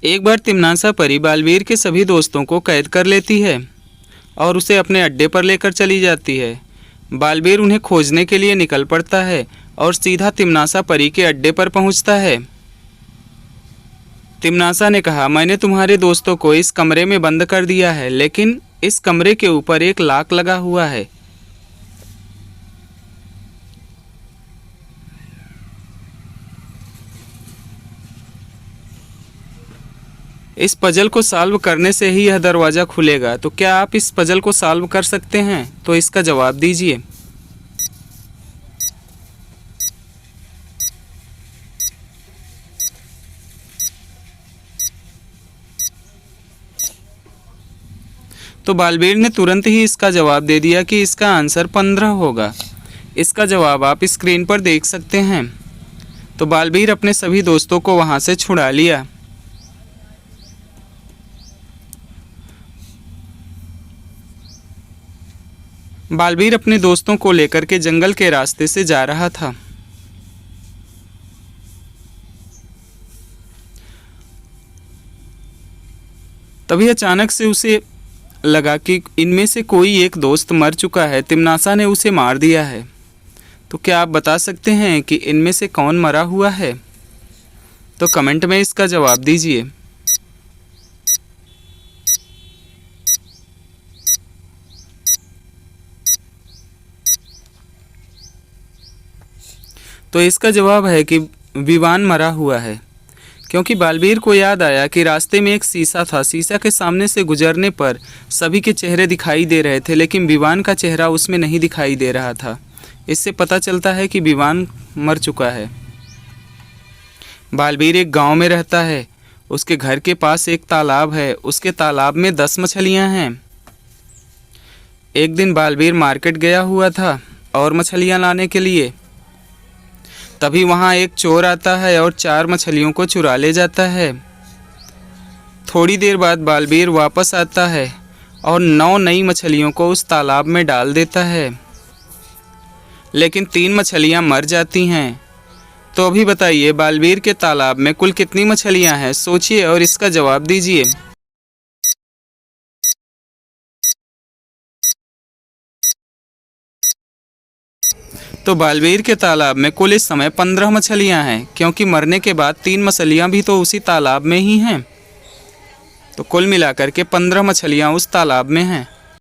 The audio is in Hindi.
एक बार तिमनासा परी बालवीर के सभी दोस्तों को कैद कर लेती है और उसे अपने अड्डे पर लेकर चली जाती है। बालवीर उन्हें खोजने के लिए निकल पड़ता है और सीधा तिमनासा परी के अड्डे पर पहुंचता है। तिमनासा ने कहा, मैंने तुम्हारे दोस्तों को इस कमरे में बंद कर दिया है, लेकिन इस कमरे के ऊपर एक लॉक लगा हुआ है। इस पजल को सॉल्व करने से ही यह दरवाज़ा खुलेगा। तो क्या आप इस पजल को सॉल्व कर सकते हैं? तो इसका जवाब दीजिए। तो बालवीर ने तुरंत ही इसका जवाब दे दिया कि इसका आंसर 15 होगा। इसका जवाब आप स्क्रीन पर देख सकते हैं। तो बालवीर अपने सभी दोस्तों को वहां से छुड़ा लिया। बालवीर अपने दोस्तों को लेकर के जंगल के रास्ते से जा रहा था। तभी अचानक से उसे लगा कि इनमें से कोई एक दोस्त मर चुका है, तिमनासा ने उसे मार दिया है। तो क्या आप बता सकते हैं कि इनमें से कौन मरा हुआ है? तो कमेंट में इसका जवाब दीजिए। तो इसका जवाब है कि विवान मरा हुआ है, क्योंकि बालवीर को याद आया कि रास्ते में एक शीशा था। शीशा के सामने से गुजरने पर सभी के चेहरे दिखाई दे रहे थे, लेकिन विवान का चेहरा उसमें नहीं दिखाई दे रहा था। इससे पता चलता है कि विवान मर चुका है। बालवीर एक गांव में रहता है। उसके घर के पास एक तालाब है। उसके तालाब में 10 मछलियां हैं। एक दिन बालवीर मार्केट गया हुआ था और मछलियां लाने के लिए। तभी वहाँ एक चोर आता है और 4 मछलियों को चुरा ले जाता है। थोड़ी देर बाद बालवीर वापस आता है और 9 नई मछलियों को उस तालाब में डाल देता है, लेकिन 3 मछलियाँ मर जाती हैं। तो अभी बताइए, बालवीर के तालाब में कुल कितनी मछलियाँ हैं? सोचिए और इसका जवाब दीजिए। तो बालवीर के तालाब में कुल इस समय 15 मछलियाँ हैं, क्योंकि मरने के बाद 3 मछलियाँ भी तो उसी तालाब में ही हैं। तो कुल मिलाकर के 15 मछलियाँ उस तालाब में हैं।